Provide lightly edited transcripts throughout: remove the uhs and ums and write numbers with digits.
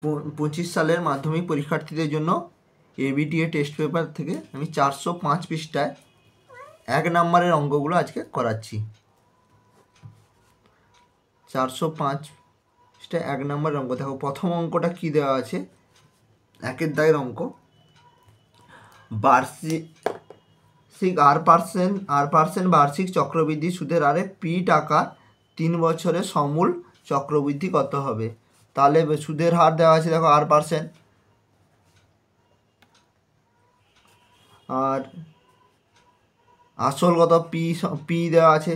25 সালের মাধ্যমিক পরীক্ষার্থীদের জন্য এবিটিএ টেস্ট পেপার থেকে আমি 405 পৃষ্ঠায় 1 নম্বরের অঙ্কগুলো আজকে করাচ্ছি। 405 পৃষ্ঠায় 1 নম্বরের অঙ্ক। দেখো প্রথম অঙ্কটা কি দেওয়া আছে, 1 দাগের অঙ্ক। বার্ষিক R% বার্ষিক চক্রবৃদ্ধি সুদের হারে পি টাকা 3 বছরে সমূল চক্রবৃদ্ধি কত হবে? তাহলে সুদের হার দেওয়া আছে, দেখো R%, আর আসল কত পি দেওয়া আছে,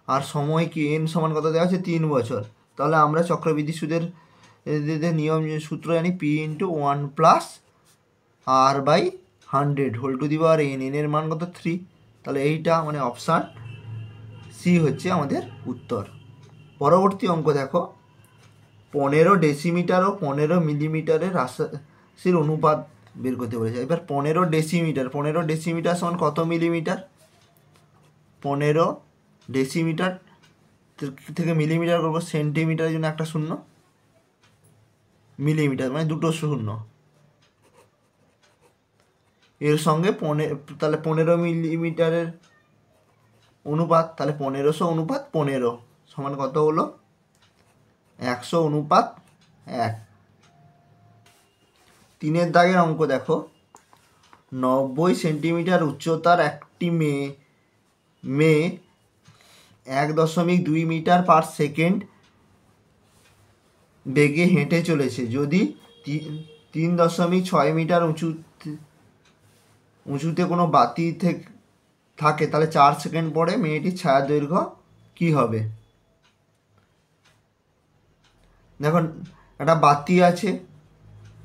আর সময় কি এন সমান কত দেওয়া আছে 3 বছর। তাহলে আমরা চক্রবৃদ্ধি সুদের নিয়ম সূত্র জানি, পি ইন্টু 1+R/100 এর মান কত 3। তাহলে এইটা মানে অপশান সি হচ্ছে আমাদের উত্তর। পরবর্তী অঙ্ক দেখো, 15 ডেসিমিটার ও 15 মিলিমিটারের রাশির অনুপাত বের করতে বলেছে। এবার 15 ডেসিমিটার সমান কত মিলিমিটার? 15 ডেসিমিটার থেকে মিলিমিটার করবো, সেন্টিমিটারের জন্য একটা শূন্য, মিলিমিটার মানে দুটো শূন্য, এর সঙ্গে তাহলে 15 মিলিমিটারের অনুপাত, তাহলে 1500/15 সমান কত হলো? 100/1। 3 দাগের অঙ্ক দেখো, 90 সেন্টিমিটার উচ্চতার একটি মেয়ে 1.2 মিটার পার সেকেন্ড বেগে হেঁটে চলেছে। যদি 3.6 মিটার উঁচুতে কোনো বাতি থাকে, তাহলে 4 সেকেন্ড পরে মেয়েটির ছায়া দৈর্ঘ্য কী হবে? দেখুন, একটা বাতি আছে,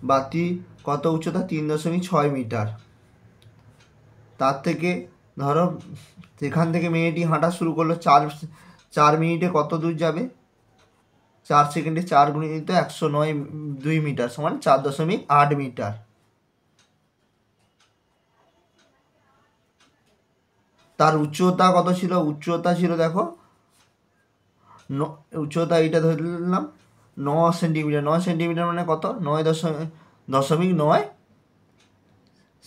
বাতি কত উচ্চতা? 3.6 মিটার। তার থেকে ধরো সেখান থেকে মেয়েটি হাঁটা শুরু করলো, 4 মিনিটে কত দূর যাবে? 4 সেকেন্ডে 4 গুণিত 109 মিটার সমান 4.8 মিটার। তার উচ্চতা কত ছিল? উচ্চতা ছিল, দেখো উচ্চতা এইটা ধরে নিলাম 9 সেন্টিমিটার। 9 সেন্টিমিটার মানে কত? 9.9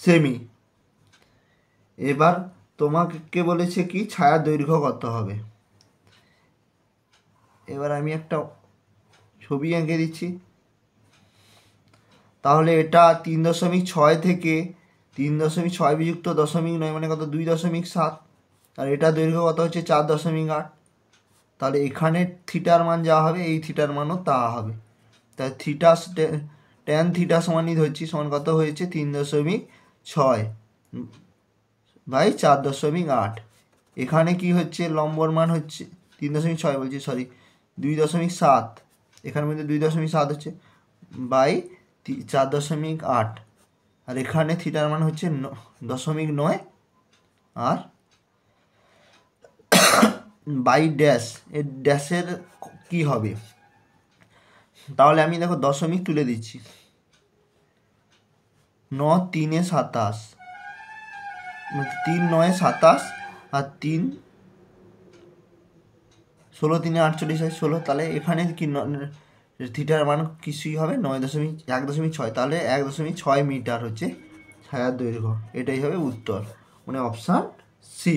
সেমি। এবার তোমাকে বলেছে কি ছায়া দৈর্ঘ্য কত হবে। এবার আমি একটা ছবি এঁকে দিচ্ছি। তাহলে এটা 3.6 থেকে 3.6 বিযুক্ত 0.9 মানে কত? 2.7। আর এটা দৈর্ঘ্য কত হচ্ছে? 4.8। তাহলে এখানে থিটার মান যা হবে, এই থিটার মানও তা হবে। তাই ট্যান থিটা সমানই ধরছি, সমান কত হয়েছে? 3.6/4.8। এখানে কি হচ্ছে? লম্বর মান হচ্ছে 3.6 বলছি, সরি 2.7। এখানের মধ্যে 2.7 হচ্ছে বাই 4.8। আর এখানে থিটার মান হচ্ছে 0.9, আর বাই ড্যাশ, এর ড্যাশের কি হবে? তাহলে আমি দেখো দশমিক তুলে দিচ্ছি। 9 3 27, 3 9 27, আর 3 16 3 48 16। তাহলে এখানে কি থিটার মান কিছুই হবে 1.6। তাহলে 1.6 মিটার হচ্ছে ছায়ার দৈর্ঘ্য। এটাই হবে উত্তর, মানে অপশান সি।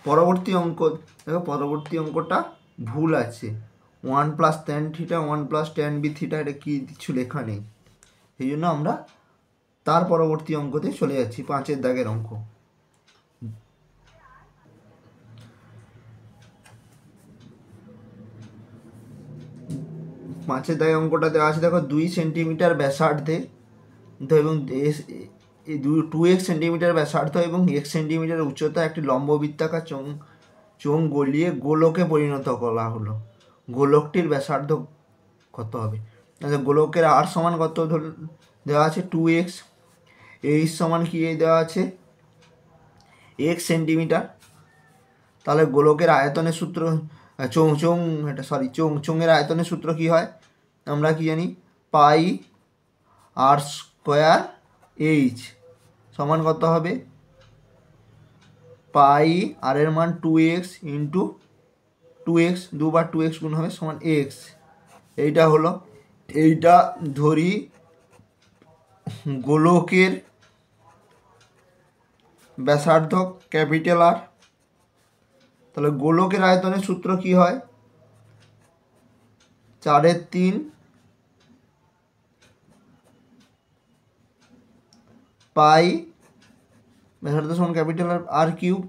পরবর্তী অঙ্ক দেখো, পরবর্তী অঙ্কটা ভুল আছে। 1+tan θ 1+tan b θ, এটা কি কিছু লেখা নেই। সেই জন্য আমরা তার পরবর্তী অঙ্কতে চলে যাচ্ছি, 5 দাগের অঙ্ক। পাঁচের দাগের অঙ্কটা দেওয়া আছে, দেখো 2 সেন্টিমিটার ব্যাসার্ধে এবং 2x সেন্টিমিটার ব্যাসার্ধ এবং x সেন্টিমিটার উচ্চতা একটি লম্ববৃত্তাকার চোঙ গলিয়ে গোলকে পরিণত করা হলো। গোলকটির ব্যাসার্ধ কত হবে? আচ্ছা, গোলকের আর সমান কত দেওয়া আছে? 2x। এইচ সমান কি দেওয়া আছে? x centimetre. তাহলে গোলকের আয়তনের সূত্র, চোঙের আয়তনের সূত্র কি হয়? আমরা কি জানি? πr² সমান কত হবে? পাই আর এর মান 2x ইন্টু 2x, দুবার 2x গুণ হবে, সমান x। এইটা হলো। এইটা ধরি গোলকের ব্যাসার্ধ ক্যাপিটাল আর। তাহলে গোলকের আয়তনের সূত্র কি হয়? 4/3 পাই ব্যাসার্ধ সমান ক্যাপিটাল আর কিউব।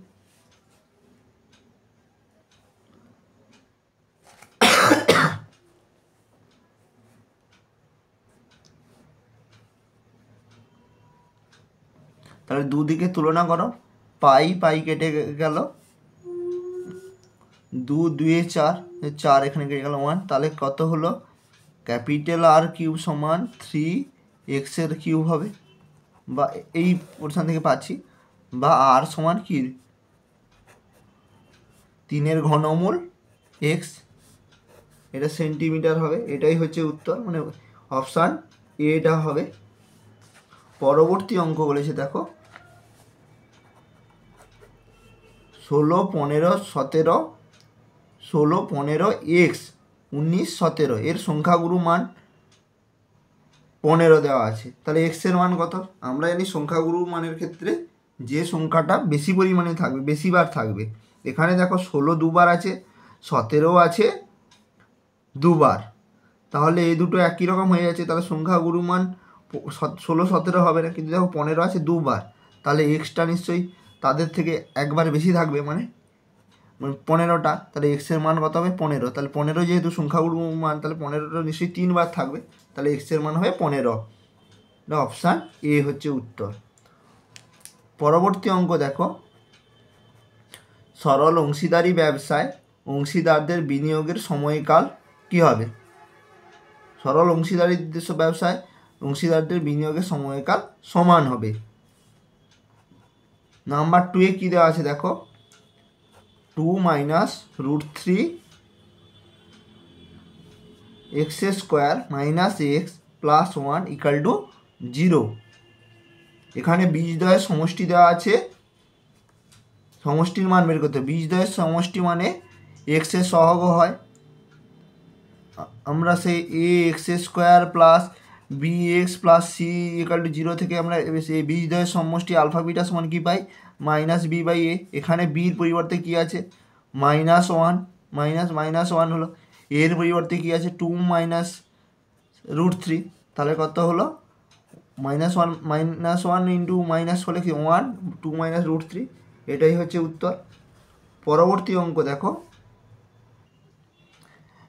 তাহলে দুদিকে তুলনা করো, পাই পাই কেটে গেল, 2 2 4, 4 এখানে কেটে গেল 1, তাহলে কত হলো? ক্যাপিটাল আর কিউব সমান 3x এর কিউব হবে, বা এই পোর্শন থেকে পাচ্ছি, বা আর সমান কি 3 ঘনমূল x, এটা সেন্টিমিটার হবে। এটাই হচ্ছে উত্তর, মানে অপশান এটা হবে। পরবর্তী অঙ্ক বলেছে দেখো 16 15 17 16 15 x 19 17 এর সংখ্যাগুরু মান 15 দেওয়া আছে। তাহলে x এর মান কত? আমরা জানি সংখ্যাগুরু মানের ক্ষেত্রে যে সংখ্যাটা বেশি পরিমাণে থাকবে, বেশিবার থাকবে। এখানে দেখো 16 দুবার আছে, 17 আছে দুবার, তাহলে এই দুটো একই রকম হয়ে যাচ্ছে। তাহলে সংখ্যাগুরু মান 16 17 হবে না, কিন্তু দেখো 15 আছে দুবার, তাহলে এক্সটা নিশ্চয়ই তাদের থেকে একবার বেশি থাকবে, মানে 15টা। তাহলে এক্সের মান কত হবে? 15। তাহলে 15 যেহেতু সংখ্যাগুরু মান, তাহলে 15টা নিশ্চয়ই 3বার থাকবে, তাহলে এক্সের মান হবে 15। অপশান এ হচ্ছে উত্তর। পরবর্তী অঙ্ক দেখো সরল অংশীদারি ব্যবসায় অংশীদারদের বিনিয়োগের সময়কাল কি হবে? সরল অংশীদারি ব্যবসায় অংশীদারদের বিনিয়োগের সময়কাল সমান হবে। নাম্বার 2 এ কী দেওয়া আছে দেখো 2 - √3 x² - x + 1 = 0। এখানে বীজদ্বয়ের সমষ্টি দেওয়া আছে, সমষ্টির মান বের করতে। বীজদ্বয়ের সমষ্টি মানে x এর সহগ হয়, আমরা সেই ax² + bx + c = 0 থেকে আমরা এই বীজদ্বয়ের সমষ্টি আলফা বিটা সমান কি পাই? -b/a। এখানে বির পরিবর্তে কি আছে? -1, -1 হলো। এর পরিবর্তে কি আছে? 2 - √3, তাহলে কত হলো? -1 ইন্টু মাইনাস হলে কি 1, 2 - √3, এটাই হচ্ছে উত্তর। পরবর্তী অঙ্ক দেখো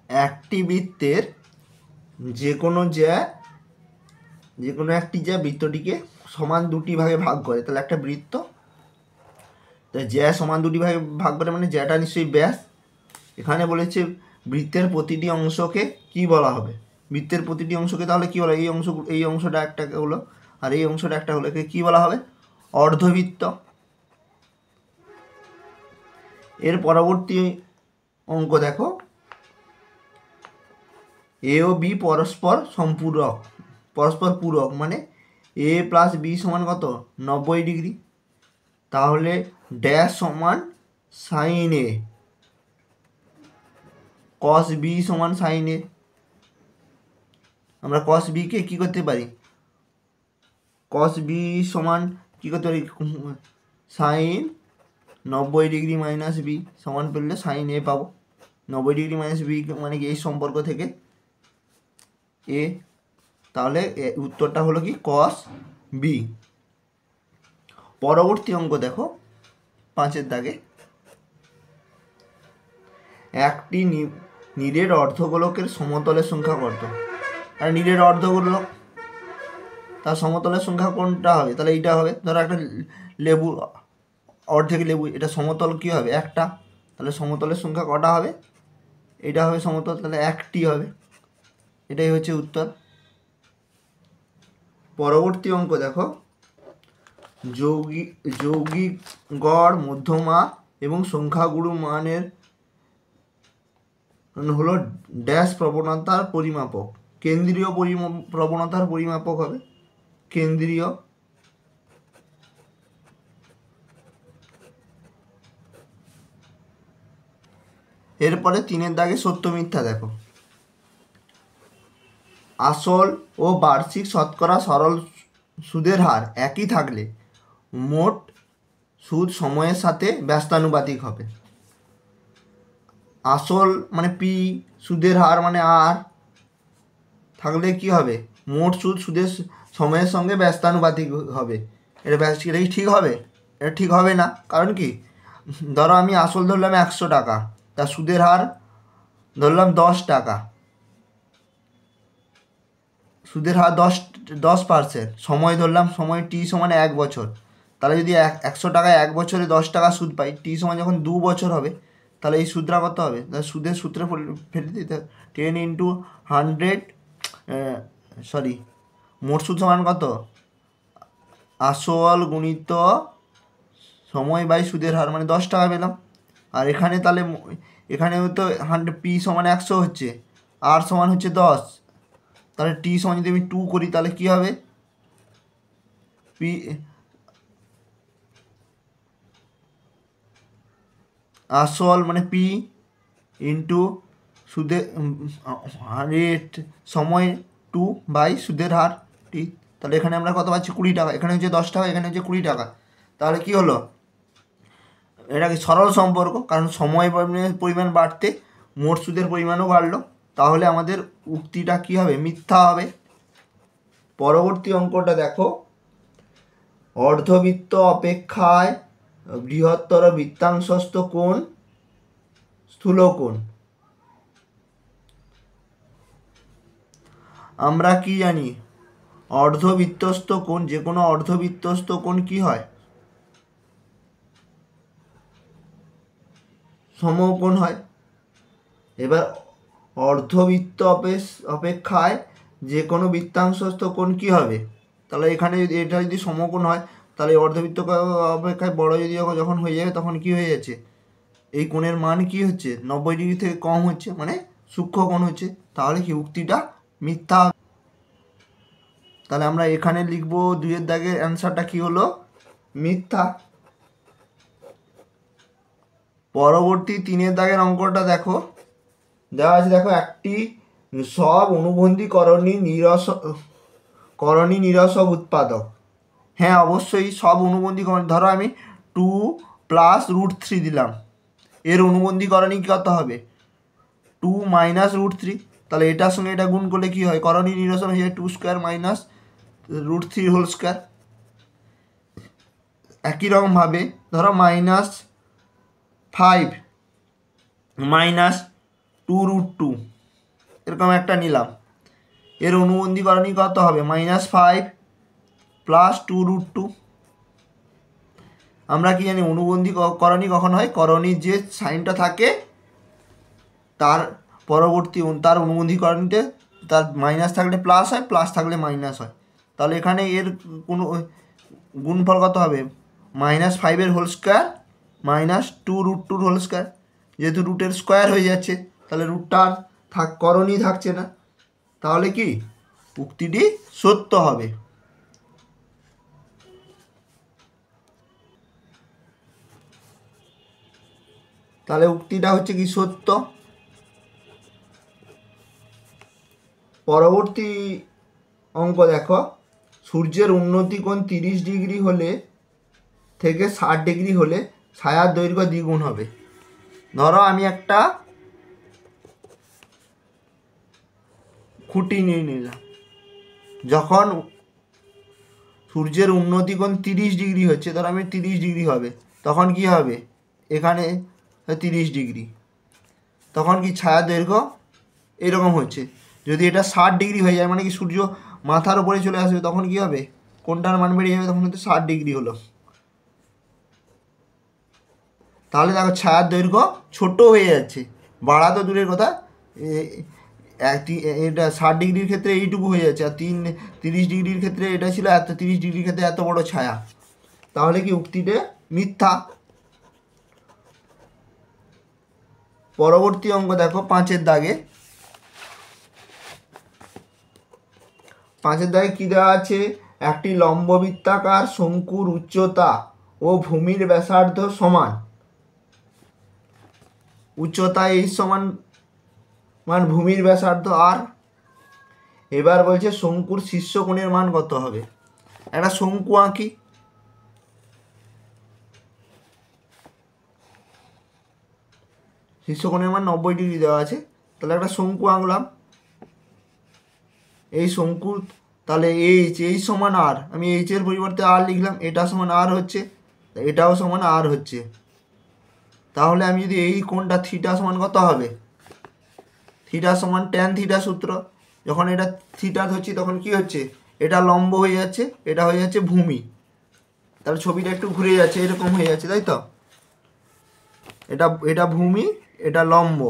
একটি বৃত্তের যে কোনো একটি জ্যা বৃত্তটিকে সমান দুটি ভাগে ভাগ করে। তাহলে একটা বৃত্ত জ্যা সমান দুটি ভাগে ভাগ করে, মানে জ্যাটা নিশ্চয়ই ব্যাস। এখানে বলেছে বৃত্তের প্রতিটি অংশকে কি বলা হবে? বৃত্তের প্রতিটি অংশকে তাহলে কি বলা? এই অংশটা একটা হলো, আর এই অংশটা একটা হলো, একে কি বলা হবে? অর্ধবৃত্ত। এর পরবর্তী অঙ্ক দেখো এ ও বি পরস্পর পূরক, মানে a + b সমান কত? 90 ডিগ্রি। তাহলে ড্যাশ সমান সাইন এ, কস বি সমান সাইন এ। আমরা কস বিকে কী করতে পারি? কস বি সমান কী করতে পারি? সাইন 90 ডিগ্রি - বি সমান পেলে সাইন এ পাবো। 90 ডিগ্রি - বি মানে কি এই সম্পর্ক থেকে এ, তাহলে উত্তরটা হলো কি? Cos B. পরবর্তী অঙ্ক দেখো 5 দাগে একটি নীরের অর্ধগোলকের সমতলের সংখ্যা কত? আর নীরের অর্ধগোলক, তার সমতলের সংখ্যা কোনটা হবে? তাহলে এইটা হবে। ধরো একটা লেবু, অর্ধেক লেবু, এটা সমতল কী হবে? একটা। তাহলে সমতলের সংখ্যা কটা হবে? এটা হবে সমতল, তাহলে একটি হবে। এটাই হচ্ছে উত্তর। পরবর্তী অঙ্ক দেখো যৌগিক গড়, মধ্যমা এবং সংখ্যাগুরু মানের হলো ড্যাশ প্রবণতার পরিমাপক। কেন্দ্রীয় প্রবণতার পরিমাপক হবে কেন্দ্রীয়। এরপরে 3 দাগে সত্য মিথ্যা দেখো আসল ও বার্ষিক শতকরা সরল সুদের হার একই থাকলে মোট সুদ সময়ের সাথে ব্যস্তানুপাতিক হবে। আসল মানে পি, সুদের হার মানে আর থাকলে কি হবে, মোট সুদ সুদের সময়ের সঙ্গে ব্যস্তানুপাতিক হবে। এটা কি ঠিক হবে? এটা ঠিক হবে না। কারণ কি, ধরো আমি আসল ধরলাম 100 টাকা, তার সুদের হার ধরলাম 10 টাকা, সুদের হার 10%, সময় ধরলাম, সময় টি সমান 1 বছর। তাহলে যদি 100 টাকায় 1 বছরে 10 টাকা সুদ পাই, টি সমান যখন 2 বছর হবে, তাহলে এই সুদটা কত হবে? তাহলে সুদের সূত্রে ফেলে দিতে 10 × 100, সরি, মোট সুদ সমান কত, আসল গুণিত সময় বাই সুদের হার, মানে 10 টাকা পেলাম। আর এখানে তাহলে এখানেও তো 100 পি সমান 100 হচ্ছে, আর সমান হচ্ছে 10, তাহলে টি সমান যদি আমি 2 করি তাহলে কি হবে, পি আসল মানে পি ইন্টু সুদের রেট সময় 2 বাই সুদের হার টি। তাহলে এখানে আমরা কত পাচ্ছি, 20 টাকা, এখানে হচ্ছে 10 টাকা, এখানে হচ্ছে 20 টাকা। তাহলে কি হলো, এটা কি সরল সম্পর্ক, কারণ সময় পরিমাণ বাড়তে মোট সুদের পরিমাণও বাড়লো। তাহলে আমাদের উক্তিটা কি হবে, মিথ্যা হবে। পরবর্তী অঙ্কটা দেখো, অর্ধবৃত্ত অপেক্ষায় বৃহত্তর বৃত্তাংশস্থ কোণ স্থূলকোণ। আমরা কি জানি, অর্ধবৃত্তস্থ কোণ, যে কোনো অর্ধবৃত্তস্থ কোণ কি হয়, সমকোণ হয়। এবার অর্ধবৃত্ত অপেক্ষায় যে কোনো বৃত্তাংশস্থ কোণ কি হবে, তাহলে এখানে যদি এটা যদি সমকোণ হয়, তাহলে অর্ধবৃত্ত অপেক্ষায় বড় যদি যখন হয়ে যাবে তখন কি হয়ে যাচ্ছে, এই কোণের মান কি হচ্ছে, 90 ডিগ্রি থেকে কম হচ্ছে, মানে সূক্ষ্ম কোণ হচ্ছে। তাহলে কি উক্তিটা মিথ্যা। তাহলে আমরা এখানে লিখবো 2-এর দাগের অ্যান্সারটা কি হলো, মিথ্যা। পরবর্তী 3-এর দাগের অঙ্কটা দেখো, দেওয়া আছে দেখো, একটি সব অনুবন্ধী করণী নিরসক উৎপাদক। হ্যাঁ অবশ্যই সব অনুবন্ধী করণী, ধরো আমি 2 + √3 দিলাম, এর অনুবন্ধীকরণই কত হবে, 2 - √3। তাহলে এটার সঙ্গে এটা গুণ করলে কি হয়, করণী নিরসন হয়ে যায় 2² - √3 হোল স্কোয়ার। একই রকমভাবে ধরো -5 - 2√2, এরকম একটা নিলাম, এর অনুবন্ধীকরণই কত হবে, -5 + 2√2। আমরা কি জানি, অনুবন্ধীকরণই কখন হয়, করণীর যে সাইনটা থাকে তার পরবর্তী তার অনুবন্ধীকরণীতে তার মাইনাস থাকলে প্লাস হয়, প্লাস থাকলে মাইনাস হয়। তাহলে এখানে এর কোনো গুণফল কত হবে, -5 হোল স্কোয়ার -2√2 হোল স্কোয়ার। যেহেতু রুটের স্কোয়ার হয়ে যাচ্ছে, তাহলে রুটটা করণই থাকছে না, তাহলে কি উক্তিটি সত্য হবে। তাহলে উক্তিটা হচ্ছে কি সত্য। পরবর্তী অঙ্ক দেখো, সূর্যের উন্নতি কোণ 30 ডিগ্রি হলে থেকে 60 ডিগ্রি হলে ছায়ার দৈর্ঘ্য দ্বিগুণ হবে। ধরো আমি একটা খুঁটি নিয়ে নিলাম, যখন সূর্যের উন্নতি কোণ 30 ডিগ্রি হচ্ছে, ধরো আমি 30 ডিগ্রি হবে, তখন কি হবে, এখানে 30 ডিগ্রি, তখন কি ছায়ার দৈর্ঘ্য এরকম হচ্ছে। যদি এটা 60 ডিগ্রি হয়ে যায়, মানে কি সূর্য মাথার উপরে চলে আসবে, তখন কি হবে, কোনটার মান বেড়ে যাবে, তখন হয়তো 60 ডিগ্রি হলো। তাহলে দেখো ছায়ার দৈর্ঘ্য ছোট হয়ে যাচ্ছে, বাড়া তো দূরের কথা, এটা 60 ডিগ্রির ক্ষেত্রে এইটুকু হয়ে যাচ্ছে, আর 30 ডিগ্রির ক্ষেত্রে এটা ছিল 30 ডিগ্রির ক্ষেত্রে এত বড় ছায়া। তাহলে কি উক্তিটা মিথ্যা। পরবর্তী অঙ্ক দেখো, 5-এর দাগে, 5-এর দাগে কি দেওয়া আছে, একটি লম্ববৃত্তাকার শঙ্কুর উচ্চতা ও ভূমির ব্যাসার্ধ সমান। উচ্চতা h সমান ভূমির ব্যাসার্ধ r, এবার বলছে শঙ্কুর শীর্ষ কোণের মান কত হবে। একটা শঙ্কু আঁকি, শীর্ষ কোণের মান 90 ডিগ্রি দেওয়া আছে, তাহলে একটা শঙ্কু আঁকলাম। এই শঙ্কুর তাহলে এইচ সমান আর, আমি এইচের পরিবর্তে আর লিখলাম, এটা সমান আর হচ্ছে, এটাও সমান আর হচ্ছে। তাহলে আমি যদি এই কোণটা থিটা সমান কত হবে, থিটা সমান ট্যান থিটা সূত্র, যখন এটা থিটা ধরছি তখন কি হচ্ছে, এটা লম্ব হয়ে যাচ্ছে, এটা হয়ে যাচ্ছে ভূমি, তাহলে ছবিটা একটু ঘুরে যাচ্ছে, এরকম হয়ে যাচ্ছে, তাই তো, এটা এটা ভূমি, এটা লম্ব।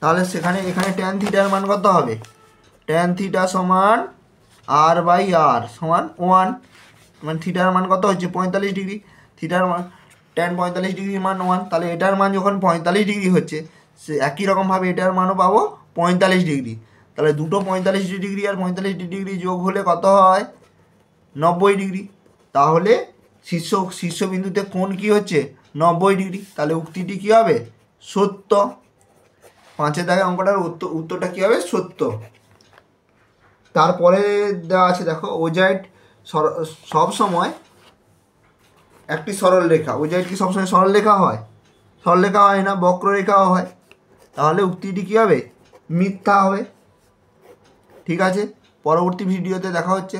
তাহলে সেখানে এখানে ট্যান থিটার মান কত হবে, ট্যান থিটা সমান আর বাই আর সমান 1, মানে থিটার মান কত হচ্ছে 45 ডিগ্রি, থিটার মান ট্যান 45 ডিগ্রির মান 1, তাহলে এটার মান যখন 45 ডিগ্রি হচ্ছে, সে একই রকমভাবে এটার মানও পাবো 45 ডিগ্রি। তাহলে দুটো 45 ডিগ্রি আর 45 ডিগ্রি যোগ হলে কত হয়, 90 ডিগ্রি। তাহলে শীর্ষবিন্দুতে কোণ কি হচ্ছে, 90 ডিগ্রি। তাহলে উক্তিটি কী হবে, সত্য। 5 দাগে অঙ্কটার উত্তরটা কী হবে, সত্য। তারপরে দেওয়া আছে দেখো, ওজাইড সব সময় একটি সরল রেখা, ওজাইড কি সবসময় সরল রেখা হয়, সরল রেখা হয় না, বক্ররেখাও হয়। তাহলে উক্তিটি কী হবে, মিথ্যা হবে। ঠিক আছে, পরবর্তী ভিডিওতে দেখা হচ্ছে।